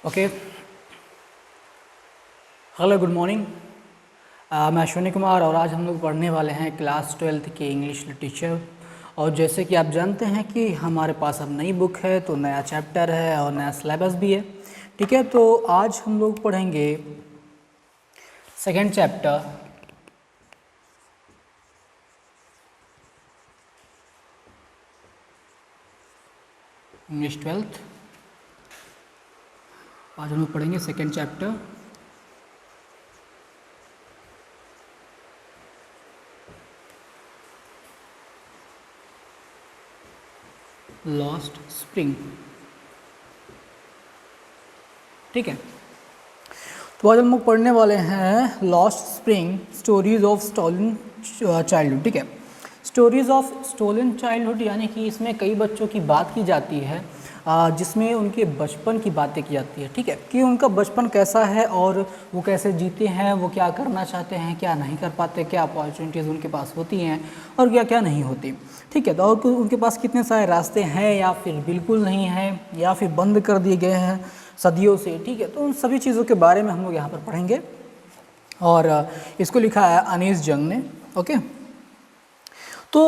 Okay, hello, good morning. मैं अश्विनी कुमार और आज हम लोग पढ़ने वाले हैं क्लास 12th के इंग्लिश लिटरेचर। और जैसे कि आप जानते हैं कि हमारे पास अब नई बुक है, तो नया चैप्टर है और नया सिलेबस भी है। ठीक है, तो आज हम लोग पढ़ेंगे सेकेंड चैप्टर, इंग्लिश 12th। आज हम लोग पढ़ेंगे सेकेंड चैप्टर, लॉस्ट स्प्रिंग। ठीक है, तो आज हम लोग पढ़ने वाले हैं Lost Spring, stories of stolen childhood. ठीक है, स्टोरीज ऑफ स्टोलन चाइल्डहुड यानी कि इसमें कई बच्चों की बात की जाती है जिसमें उनके बचपन की बातें की जाती है। ठीक है, कि उनका बचपन कैसा है और वो कैसे जीते हैं, वो क्या करना चाहते हैं, क्या नहीं कर पाते, क्या अपॉर्चुनिटीज़ उनके पास होती हैं और क्या क्या नहीं होती। ठीक है, तो और उनके पास कितने सारे रास्ते हैं या फिर बिल्कुल नहीं हैं या फिर बंद कर दिए गए हैं सदियों से। ठीक है, तो उन सभी चीज़ों के बारे में हम लोग यहाँ पर पढ़ेंगे और इसको लिखा है अनीस जंग ने। ओके, तो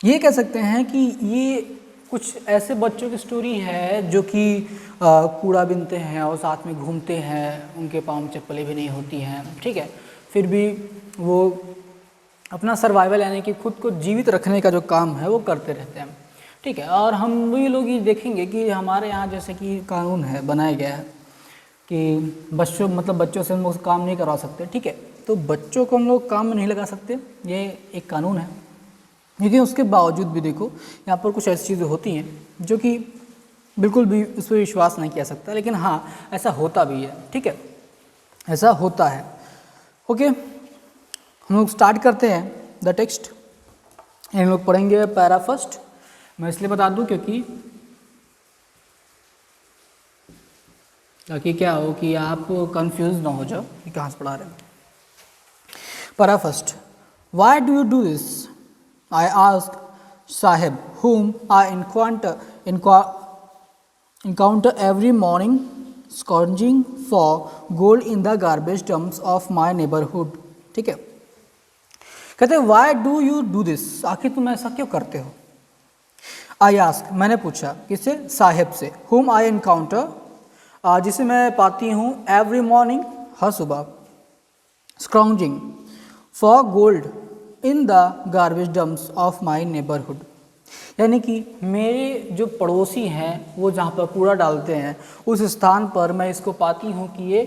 ये कह सकते हैं कि ये कुछ ऐसे बच्चों की स्टोरी है जो कि कूड़ा बीनते हैं और साथ में घूमते हैं, उनके पाँव में चप्पलें भी नहीं होती हैं। ठीक है, फिर भी वो अपना सर्वाइवल यानी कि खुद को जीवित रखने का जो काम है वो करते रहते हैं। ठीक है, और हम वही लोग ये देखेंगे कि हमारे यहाँ जैसे कि कानून है, बनाया गया है कि बच्चों से हम लोग काम नहीं करवा सकते। ठीक है, तो बच्चों को हम लोग काम में नहीं लगा सकते, ये एक कानून है। लेकिन उसके बावजूद भी देखो यहाँ पर कुछ ऐसी चीज़ें होती हैं जो कि बिल्कुल भी उस पर विश्वास नहीं किया सकता, लेकिन हाँ ऐसा होता भी है। ठीक है, ऐसा होता है। ओके, हम लोग स्टार्ट करते हैं द टेक्स्ट। हम लोग पढ़ेंगे पैरा फर्स्ट। मैं इसलिए बता दूं क्योंकि ताकि क्या हो कि आप कंफ्यूज ना हो जाओ कि कहाँ से पढ़ा रहे हैं। Para first, why do you do this? I ask Saheb whom I encounter every morning scrounging for gold in the garbage dumps of my neighborhood. ठीक है, कहते हैं Y do you do this, आखिर तुम ऐसा क्यों करते हो? आई आस्क, मैंने पूछा, किसे? साहेब से। whom I encounter, जिसे मैं पाती हूँ, एवरी मॉर्निंग, हर सुबह, scrounging for gold in the garbage dumps of my neighbourhood, यानी कि मेरे जो पड़ोसी हैं वो जहाँ पर कूड़ा डालते हैं उस स्थान पर मैं इसको पाती हूँ कि ये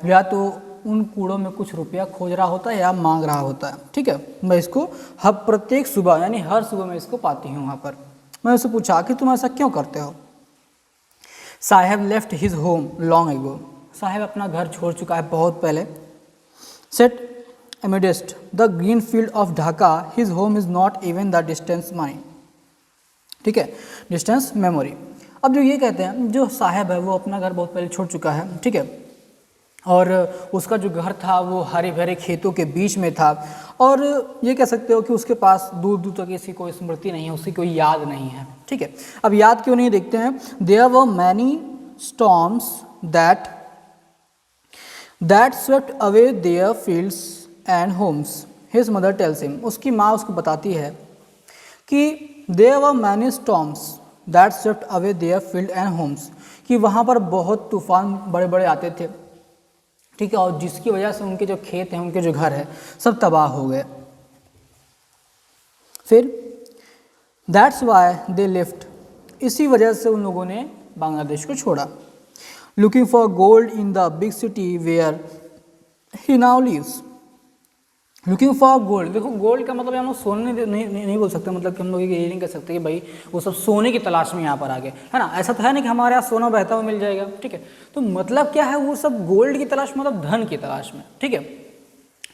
या तो उन कूड़ों में कुछ रुपया खोज रहा होता है या मांग रहा होता है। ठीक है, मैं इसको हर प्रत्येक सुबह यानी हर सुबह मैं इसको पाती हूँ वहाँ पर। मैं उससे पूछा कि तुम ऐसा क्यों करते हो? Saheb left his home long ago, Saheb अपना घर छोड़ चुका है बहुत पहले। Set amidst the green field of Dhaka, his home is not even the distance mine. ठीक है, डिस्टेंस मेमोरी। अब जो ये कहते हैं, जो साहब है वो अपना घर बहुत पहले छोड़ चुका है। ठीक है, और उसका जो घर था वो हरे भरे खेतों के बीच में था और ये कह सकते हो कि उसके पास दूर दूर तक ऐसी कोई स्मृति नहीं है, उसकी कोई याद नहीं है। ठीक है, अब याद क्यों नहीं, देखते हैं। There were many storms that swept away their fields and homes, his mother tells him, उसकी माँ उसको बताती है कि there were many storms that swept away their field and homes, कि वहाँ पर बहुत तूफान बड़े बड़े आते थे। ठीक है, और जिसकी वजह से उनके जो खेत हैं, उनके जो घर है, सब तबाह हो गए। फिर दैट्स वाई दे लेफ्ट, इसी वजह से उन लोगों ने बांग्लादेश को छोड़ा। Looking for gold in the big city where he now lives, looking for gold. देखो गोल्ड का मतलब हम लोग सोने नहीं बोल सकते, मतलब कि हम लोग ये नहीं कह सकते कि भाई वो सब सोने की तलाश में यहाँ पर आ गए, है ना। ऐसा तो है नहीं कि हमारे यहाँ सोना बहता हुआ मिल जाएगा। ठीक है, तो मतलब क्या है, वो सब गोल्ड की तलाश मतलब धन की तलाश में। ठीक है,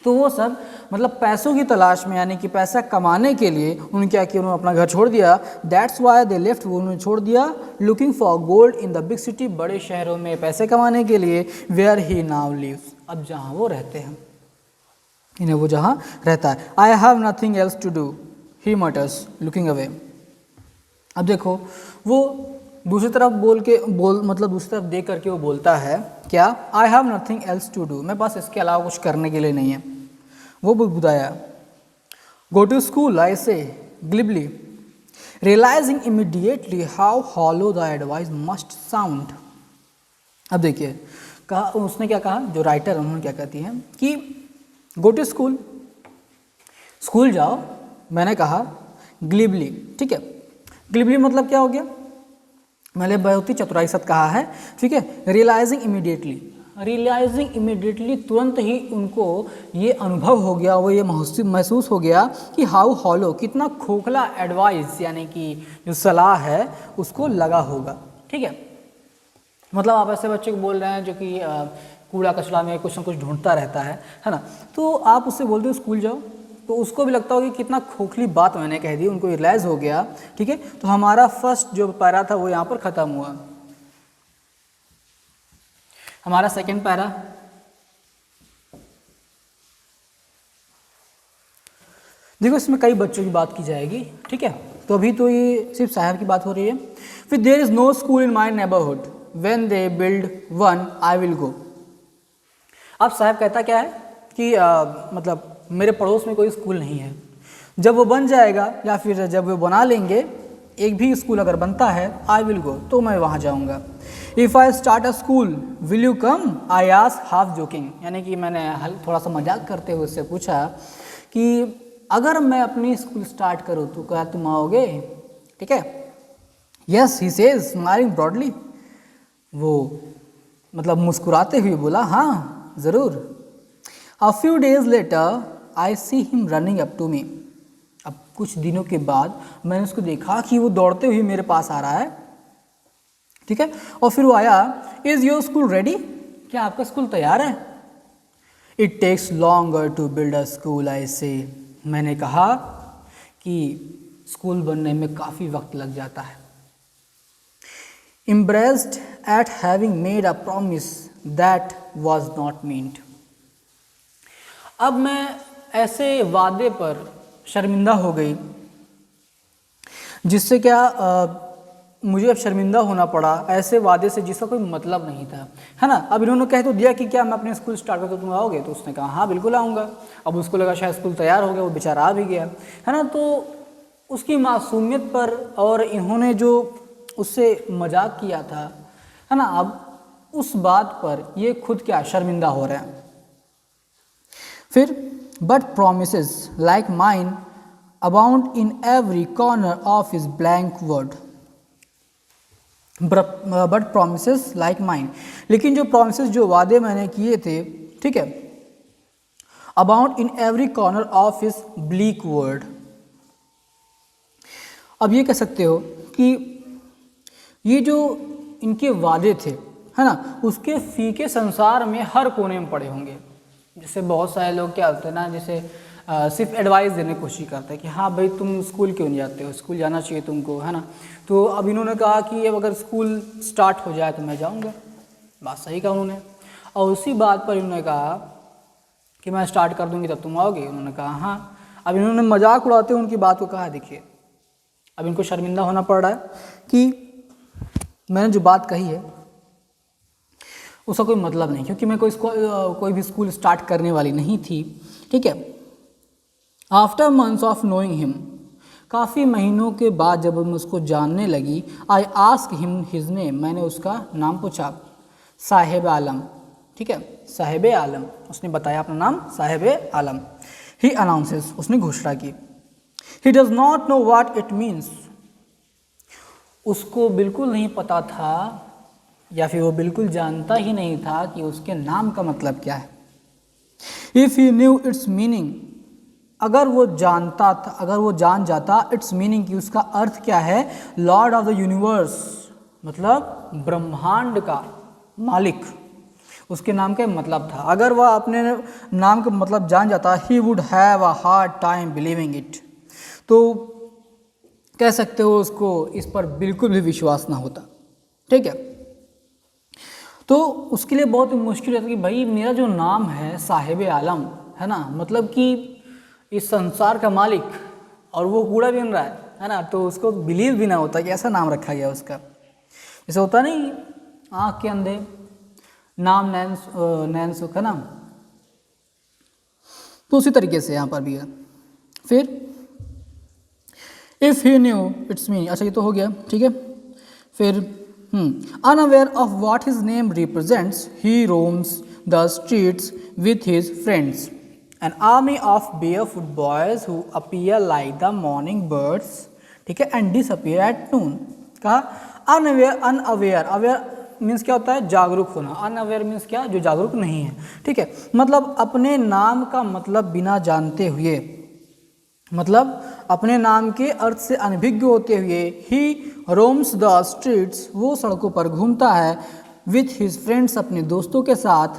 तो वो सब मतलब पैसों की तलाश में, यानी कि पैसा कमाने के लिए उन्होंने क्या किया, उन्होंने अपना घर छोड़ दिया। दैट्स वाई दे लेफ्ट, वो उन्होंने छोड़ दिया। Looking for gold in the big city, बड़े शहरों में पैसे कमाने के लिए। वेयर ही नाउ लिव्स, अब जहाँ वो रहते हैं, इन्हें वो जहाँ रहता है। I have nothing else to do, he mutters looking away. अब देखो वो दूसरी तरफ मतलब दूसरी तरफ देख करके वो बोलता है क्या, I have nothing else to do, मेरे पास इसके अलावा कुछ करने के लिए नहीं है। वो बुदबुदाया। गो to school I say glibly, realising immediately how hollow the advice must sound. अब देखिए कहा, उसने क्या कहा, जो राइटर उन्होंने क्या कहती हैं कि गो टू स्कूल, स्कूल जाओ, मैंने कहा ग्लिबली, ठीक है। ग्लिबली मतलब क्या हो गया, मैंने बहुत ही चतुराई साथ कहा है, ठीक है। रियलाइजिंग इमीडिएटली तुरंत ही उनको ये अनुभव हो गया, वो ये महसूस हो गया कि हाउ हॉलो, कितना खोखला एडवाइस यानी कि जो सलाह है उसको लगा होगा, ठीक है। मतलब आप ऐसे बच्चे को बोल रहे हैं जो कि कूड़ा कचरा में कुछ ना कुछ ढूंढता रहता है ना, तो आप उससे बोलते हो स्कूल जाओ, तो उसको भी लगता होगा कि कितना खोखली बात मैंने कह दी, उनको रियलाइज़ हो गया, ठीक है। तो हमारा फर्स्ट जो पैरा था वो यहाँ पर ख़त्म हुआ। हमारा सेकंड पैरा, देखो इसमें कई बच्चों की बात की जाएगी, ठीक है। तो अभी तो ये सिर्फ साहब की बात हो रही है। फिर there is no school in my neighbourhood, when they build one I will go. अब साहब कहता क्या है कि मतलब मेरे पड़ोस में कोई स्कूल नहीं है, जब वो बन जाएगा या फिर जब वो बना लेंगे, एक भी स्कूल अगर बनता है, आई विल गो, तो मैं वहाँ जाऊँगा। If I start a school will you come, I ask half joking, यानी कि मैंने थोड़ा सा मजाक करते हुए उससे पूछा कि अगर मैं अपनी स्कूल स्टार्ट करूँ तो क्या तुम आओगे, ठीक है। Yes he says smiling broadly, वो मतलब मुस्कुराते हुए बोला हाँ ज़रूर। A few days later I see him running up to me, अब कुछ दिनों के बाद मैंने उसको देखा कि वो दौड़ते हुए मेरे पास आ रहा है, ठीक है। और फिर वो आया, इज़ योर स्कूल रेडी, क्या आपका स्कूल तैयार है। It takes longer to build a school I say, मैंने कहा कि स्कूल बनने में काफ़ी वक्त लग जाता है। Embarrassed at having made a promise that was not meant, अब मैं ऐसे वादे पर शर्मिंदा हो गई जिससे क्या मुझे अब शर्मिंदा होना पड़ा, ऐसे वादे से जिसका कोई मतलब नहीं था, है ना। अब इन्होंने कह तो दिया कि क्या मैं अपने स्कूल स्टार्ट कर, तो तुम आओगे, तो उसने कहा हाँ बिल्कुल आऊँगा। अब उसको लगा शायद स्कूल तैयार हो गया, वो बेचारा आ भी गया, है ना। तो उसकी मासूमियत पर और इन्होंने जो उससे मजाक किया था, है ना, अब उस बात पर ये खुद क्या शर्मिंदा हो रहे हैं। फिर but promises like mine abound in every corner of his blank word, but promises like mine, लेकिन जो प्रोमिसेस जो वादे मैंने किए थे, ठीक है, abound in every corner of his bleak word, अब ये कह सकते हो कि ये जो इनके वादे थे, है ना, उसके फीके संसार में हर कोने में पड़े होंगे। जैसे बहुत सारे लोग क्या होते हैं ना, जैसे सिर्फ एडवाइस देने की कोशिश करते हैं कि हाँ भाई तुम स्कूल क्यों नहीं जाते हो, स्कूल जाना चाहिए तुमको, है ना। तो अब इन्होंने कहा कि अब अगर स्कूल स्टार्ट हो जाए तो मैं जाऊँगा, बात सही कहा उन्होंने। और उसी बात पर इन्होंने कहा कि मैं स्टार्ट कर दूँगी तब तुम आओगे, उन्होंने कहा हाँ। अब इन्होंने मजाक उड़ाते हुए उनकी बात को कहा, देखिए अब इनको शर्मिंदा होना पड़ रहा है कि मैंने जो बात कही है उसका कोई मतलब नहीं, क्योंकि मैं कोई भी स्कूल स्टार्ट करने वाली नहीं थी, ठीक है। After months of knowing him, काफ़ी महीनों के बाद जब मैं उसको जानने लगी, I ask him his name, मैंने उसका नाम पूछा, साहिब आलम, ठीक है, साहिब आलम, उसने बताया अपना नाम साहिब आलम। ही अनाउंसेस, उसने घोषणा की। He does not know what it means, उसको बिल्कुल नहीं पता था या फिर वो बिल्कुल जानता ही नहीं था कि उसके नाम का मतलब क्या है। If he new it's meaning, अगर वो जानता था, अगर वो जान जाता इट्स मीनिंग की उसका अर्थ क्या है, लॉर्ड ऑफ द यूनिवर्स, मतलब ब्रह्मांड का मालिक, उसके नाम का मतलब था। अगर वह अपने नाम का मतलब जान जाता, he would have a hard time believing it, तो कह सकते हो उसको इस पर बिल्कुल भी विश्वास ना होता, ठीक है। तो उसके लिए बहुत मुश्किल होता कि भाई मेरा जो नाम है साहिब आलम, है ना, मतलब कि इस संसार का मालिक, और वो कूड़ा बीन रहा है ना, तो उसको बिलीव भी ना होता कि ऐसा नाम रखा गया उसका। ऐसा होता नहीं, आँख के अंधे, नाम नैन सुख है ना, तो उसी तरीके से यहाँ पर भी है। फिर if he new it's meaning, अच्छा ये तो हो गया, ठीक है। फिर unaware of what his name represents he roams the streets with his friends, an army of barefoot boys who appear like the morning birds, ठीक है, एंड डिसअपीयर एट नून। कहा अनअवेयर, अवेयर मीन्स क्या होता है, जागरूक होना, unaware means क्या, जो जागरूक नहीं है, ठीक है। मतलब अपने नाम का मतलब बिना जानते हुए, मतलब अपने नाम के अर्थ से अनभिज्ञ होते हुए, ही रोम्स द स्ट्रीट्स, वो सड़कों पर घूमता है, विथ हिज फ्रेंड्स, अपने दोस्तों के साथ,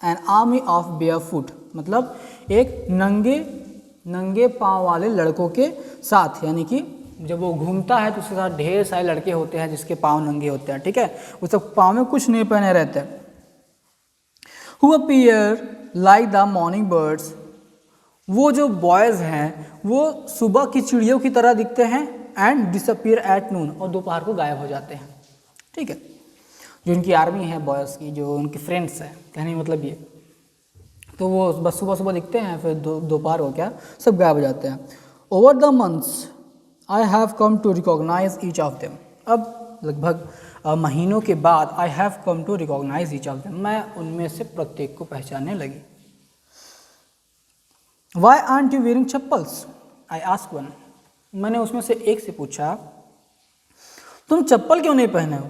एन आर्मी ऑफ बेयरफुट, मतलब एक नंगे पाँव वाले लड़कों के साथ, यानी कि जब वो घूमता है तो उसके साथ ढेर सारे लड़के होते हैं जिसके पाँव नंगे होते हैं, ठीक है, उस पाँव में कुछ नहीं पहने रहते। Who appear like the morning birds, वो जो बॉयज़ हैं वो सुबह की चिड़ियों की तरह दिखते हैं, एंड डिसअपीयर एट नून, और दोपहर को गायब हो जाते हैं, ठीक है। जो उनकी आर्मी है बॉयज़ की, जो उनके फ्रेंड्स हैं, कहने का मतलब ये, तो वो बस सुबह दिखते हैं, फिर दोपहर हो क्या सब गायब हो जाते हैं। Over the months I have come to recognise each of them, अब लगभग महीनों के बाद I have come to recognise each of them, मैं उनमें से प्रत्येक को पहचानने लगी। Why aren't you wearing chappals, I ask one, मैंने उसमें से एक से पूछा तुम चप्पल क्यों नहीं पहने हो,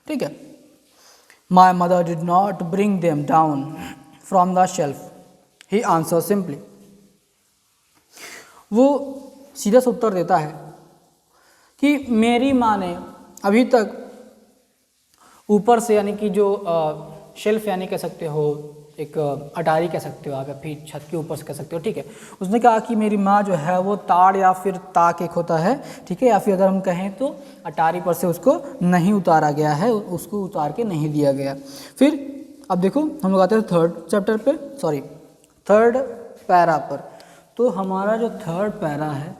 ठीक है। My mother did not bring them down from the shelf, he answer simply, वो सीधा सा उत्तर देता है कि मेरी माँ ने अभी तक ऊपर से, यानी कि जो शेल्फ यानी कह सकते हो, एक अटारी कह सकते हो आप, या फिर छत के ऊपर से कह सकते हो, ठीक है। उसने कहा कि मेरी माँ जो है वो ताड़ या फिर ताक एक होता है, ठीक है, या फिर अगर हम कहें तो अटारी पर से उसको नहीं उतारा गया है, उसको उतार के नहीं दिया गया। फिर अब देखो हम लोग आते हैं थर्ड पैरा पर। तो हमारा जो थर्ड पैरा है,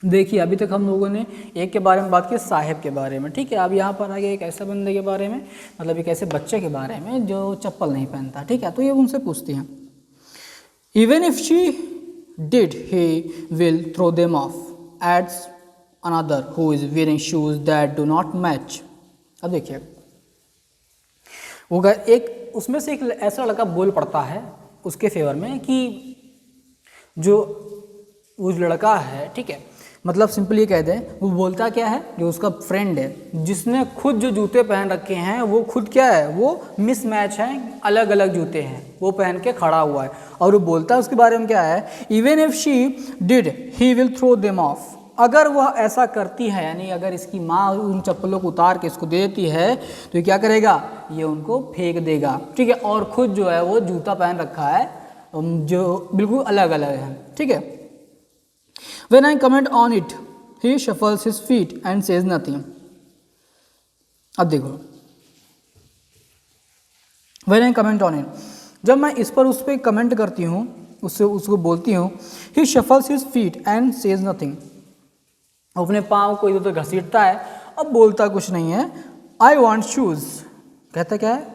देखिए अभी तक हम लोगों ने एक के बारे में बात की, साहिब के बारे में, ठीक है। अब यहाँ पर आ गया एक ऐसे बंदे के बारे में, मतलब एक ऐसे बच्चे के बारे में जो चप्पल नहीं पहनता, ठीक है। तो ये उनसे पूछती हैं, even if she did he will throw them off, adds another who is wearing shoes that do not match. अब देखिए वो एक उसमें से एक ऐसा लड़का बोल पड़ता है उसके फेवर में कि जो वो लड़का है, ठीक है, मतलब सिंपली कह दें, वो बोलता क्या है, जो उसका फ्रेंड है जिसने खुद जो जूते पहन रखे हैं वो खुद क्या है, वो मिसमैच हैं, अलग अलग जूते हैं वो पहन के खड़ा हुआ है, और वो बोलता है उसके बारे में क्या है, even if she did he will throw them off, अगर वह ऐसा करती है, यानी अगर इसकी माँ उन चप्पलों को उतार के इसको दे देती है तो ये क्या करेगा, ये उनको फेंक देगा, ठीक है। और खुद जो है वो जूता पहन रखा है जो बिल्कुल अलग अलग है, ठीक है। When I comment on it, he shuffles his feet and says nothing. अब देखो, when I comment on it, जब मैं इस पर उस पर कमेंट करती हूँ, उसको बोलती हूँ, he shuffles his feet and says nothing. अपने पाँव को इधर उधर घसीटता है, अब बोलता कुछ नहीं है। I want shoes, कहता क्या है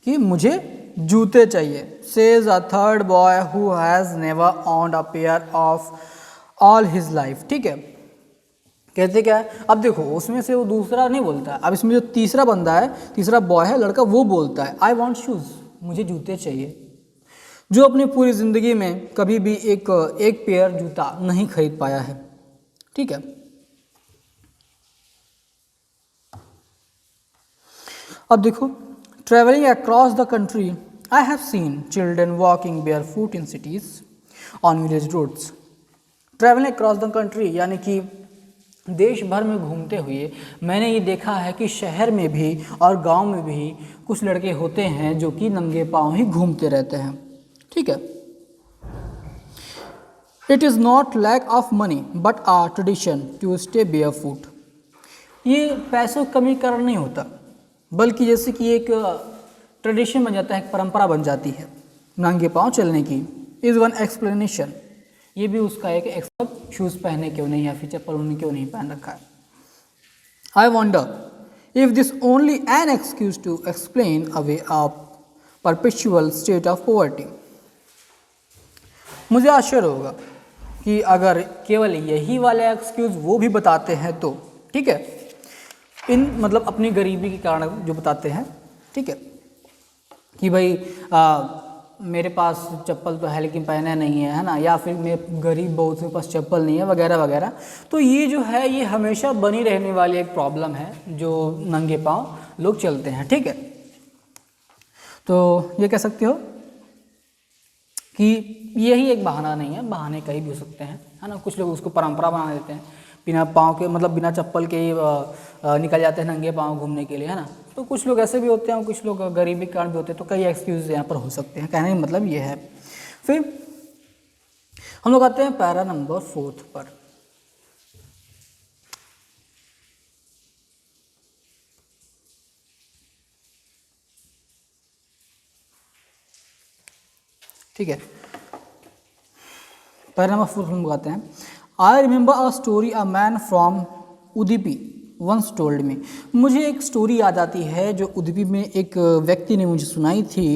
कि मुझे जूते चाहिए। Says a third boy who has never owned a pair of all his life, ठीक है। कहते क्या है, अब देखो उसमें से वो दूसरा नहीं बोलता है, अब इसमें जो तीसरा बंदा है, तीसरा बॉय है, लड़का, वो बोलता है आई वॉन्ट शूज़, मुझे जूते चाहिए, जो अपनी पूरी ज़िंदगी में कभी भी एक पेयर जूता नहीं खरीद पाया है, ठीक है। अब देखो, travelling across the country I have seen children walking barefoot in cities on village roads. Travelling across the country यानी कि देश भर में घूमते हुए मैंने ये देखा है कि शहर में भी और गांव में भी कुछ लड़के होते हैं जो कि नंगे पाँव ही घूमते रहते हैं, ठीक है। It is not lack of money but a tradition to stay barefoot. ये पैसों की कमी कारण नहीं होता, बल्कि जैसे कि एक ट्रेडिशन बन जाता है, एक परंपरा बन जाती है नंगे पाँव चलने की। इज़ वन एक्सप्लेनेशन, ये भी उसका एक शूज़ पहने क्यों नहीं, या फिर चप्पल उन्होंने क्यों नहीं पहन रखा है। I wonder if this only an excuse to explain away a perpetual state of poverty. मुझे आश्चर्य होगा कि अगर केवल यही वाले एक्सक्यूज़ वो भी बताते हैं तो, ठीक है, इन मतलब अपनी गरीबी के कारण जो बताते हैं, ठीक है, कि भाई मेरे पास चप्पल तो है लेकिन पहने नहीं है ना, या फिर मैं गरीब बहुत, मेरे पास चप्पल नहीं है वगैरह वगैरह। तो ये जो है ये हमेशा बनी रहने वाली एक प्रॉब्लम है जो नंगे पाँव लोग चलते हैं, ठीक है। तो ये कह सकते हो कि यही एक बहाना नहीं है, बहाने कहीं भी हो सकते हैं, है ना। कुछ लोग उसको परंपरा बना देते हैं, बिना पाँव के मतलब बिना चप्पल के निकल जाते हैं नंगे पाँव घूमने के लिए, है ना। तो कुछ लोग ऐसे भी होते हैं, कुछ लोग गरीबी के कारण भी होते हैं, तो कई एक्सक्यूज़ यहाँ पर हो सकते हैं। कहने का मतलब ये है। फिर हम लोग आते हैं पैरा नंबर 4 पर। ठीक है, पैरा नंबर 4 हम लोग आते हैं। I remember a story a man from Udupi once told me. मुझे एक स्टोरी याद आती है जो उदुपी में एक व्यक्ति ने मुझे सुनाई थी।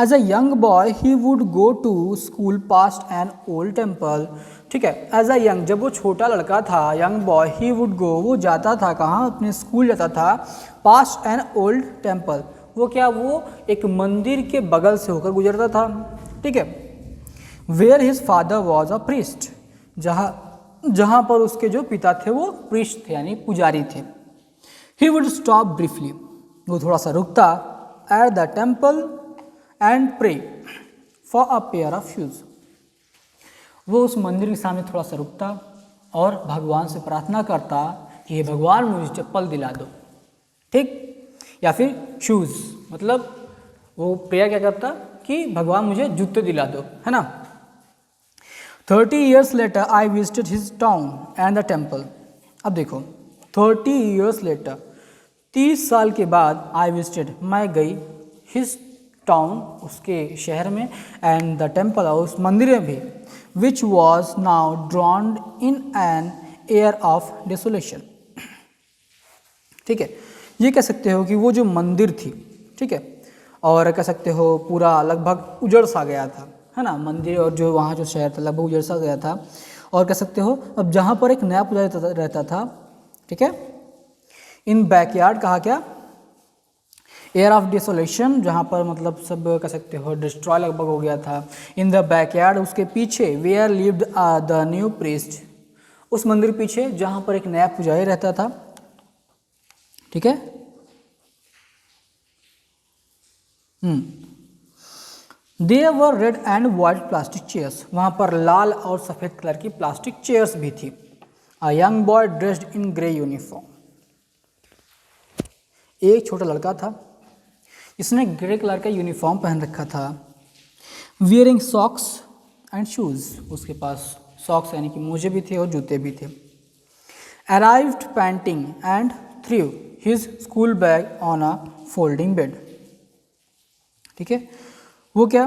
As a young boy he would go to school past an old temple. ठीक है, एज अ यंग, जब वो छोटा लड़का था, यंग बॉय ही वुड गो, वो जाता था कहाँ, अपने स्कूल जाता था, पास्ट एन ओल्ड टेम्पल, वो क्या, वो एक मंदिर के बगल से होकर गुजरता था, ठीक है। Where his father was a priest, जहाँ पर उसके जो पिता थे वो प्रीस्ट थे यानी पुजारी थे। ही वुड स्टॉप ब्रीफली, वो थोड़ा सा रुकता, at the temple and pray for a pair of shoes, वो उस मंदिर के सामने थोड़ा सा रुकता और भगवान से प्रार्थना करता कि हे भगवान मुझे चप्पल दिला दो, ठीक, या फिर शूज़, मतलब वो प्रेयर क्या करता कि भगवान मुझे जूते दिला दो, है ना। 30 years later I visited his town and the temple। अब देखो 30 years later, 30 साल के बाद I visited, मैं गई, his town, उसके शहर में, and the temple, उस मंदिर में भी, which was now drowned in an air of desolation। ठीक है, ये कह सकते हो कि वो जो मंदिर थी, ठीक है, और कह सकते हो पूरा लगभग उजड़ सा गया था, है ना, मंदिर और जो वहाँ जो शहर था लगभग उजड़ सा गया था। और कह सकते हो अब जहाँ पर एक नया पुजारी रहता था, ठीक है, इन बैकयार्ड, कहा क्या, एयर ऑफ डिसोलेशन, जहाँ पर मतलब सब कह सकते हो डिस्ट्रॉय लगभग हो गया था। इन द बैकयार्ड, उसके पीछे, where lived the new priest, उस मंदिर पीछे जहाँ पर एक नया पुजारी रहता था, ठीक है। There were red and white plastic chairs, वहाँ पर लाल और सफ़ेद कलर की प्लास्टिक चेयर्स भी थी। A young boy dressed in grey uniform, एक छोटा लड़का था जिसने ग्रे कलर का यूनिफॉर्म पहन रखा था। Wearing socks and shoes, उसके पास सॉक्स यानी कि मोजे भी थे और जूते भी थे। Arrived panting and threw his school bag on a folding bed, ठीक है, वो क्या,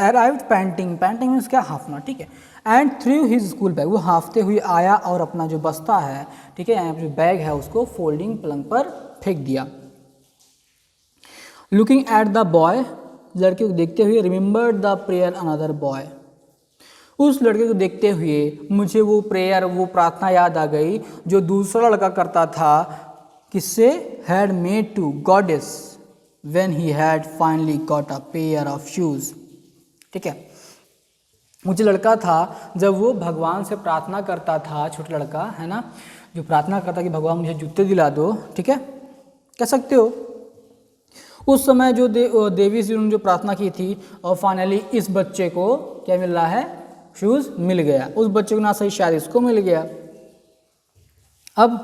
अराइव्ड पैंटिंग, पैंटिंग मीन्स क्या, हाफना, ठीक है, and through his school bag, वो हाफते हुए आया और अपना जो बस्ता है, ठीक है, यहाँ जो बैग है उसको फोल्डिंग पलंग पर फेंक दिया। लुकिंग एट द बॉय, लड़के को देखते हुए, remember the prayer another boy, उस लड़के को देखते हुए मुझे वो प्रेयर, वो प्रार्थना याद आ गई जो दूसरा लड़का करता था, किससे, had made to goddess when he had finally got a pair of shoes। ठीक है, मुझे लड़का था जब वो भगवान से प्रार्थना करता था, छोटा लड़का है ना, जो प्रार्थना करता कि भगवान मुझे जूते दिला दो, ठीक है, कह सकते हो। उस समय जो देवी जी ने जो प्रार्थना की थी और फाइनली इस बच्चे को क्या मिल रहा है, शूज़ मिल गया, उस बच्चे को ना सही शायद इसको मिल गया। अब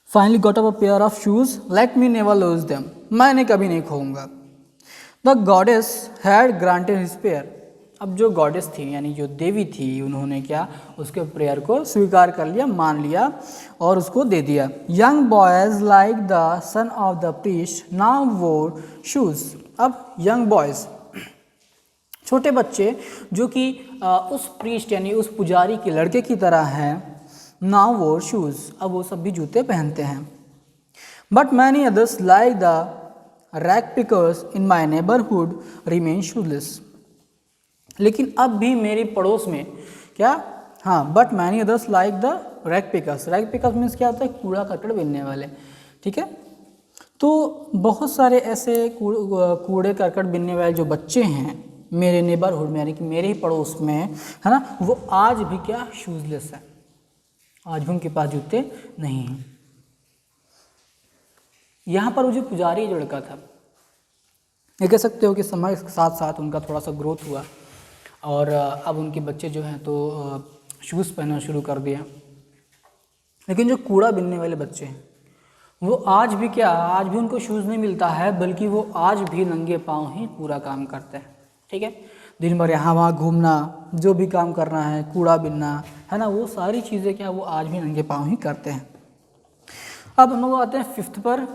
finally got up a pair of shoes, let me never lose them, मैंने कभी नहीं खोऊंगा। The goddess had granted his prayer, अब जो गॉडेस थी यानी जो देवी थी, उन्होंने क्या, उसके प्रेयर को स्वीकार कर लिया, मान लिया और उसको दे दिया। Young boys like the son of the priest now वोर शूज़, अब यंग बॉयज़, छोटे बच्चे जो कि उस प्रीस्ट यानी उस पुजारी के लड़के की तरह हैं, नाउ वोर शूज़, अब वो सब भी जूते पहनते हैं। But many others like the rag pickers in my neighbourhood remain shoelace, लेकिन अब भी मेरे पड़ोस में क्या, हाँ, but many others like the rag pickers, rag pickers means क्या होता है, कूड़ा करकट बीनने वाले, ठीक है। तो बहुत सारे ऐसे कूड़े करकट बीनने वाले जो बच्चे हैं मेरे नेबरहुड में, यानी कि मेरे ही पड़ोस में, है ना, वो आज भी क्या, शूज़लेस है, आज भी उनके पास जूते नहीं हैं। यहाँ पर वो जो पुजारी जो लड़का था, ये कह सकते हो कि समय के साथ साथ उनका थोड़ा सा ग्रोथ हुआ और अब उनके बच्चे जो हैं तो शूज़ पहनना शुरू कर दिया। लेकिन जो कूड़ा बीनने वाले बच्चे हैं वो आज भी क्या, आज भी उनको शूज़ नहीं मिलता है, बल्कि वो आज भी नंगे पाँव ही पूरा काम करते हैं, ठीक है। दिन भर यहाँ वहाँ घूमना, जो भी काम करना है, कूड़ा बीनना, है ना, वो सारी चीज़ें क्या वो आज भी नंगे पाँव ही करते हैं। अब हम लोग आते हैं 5th पर,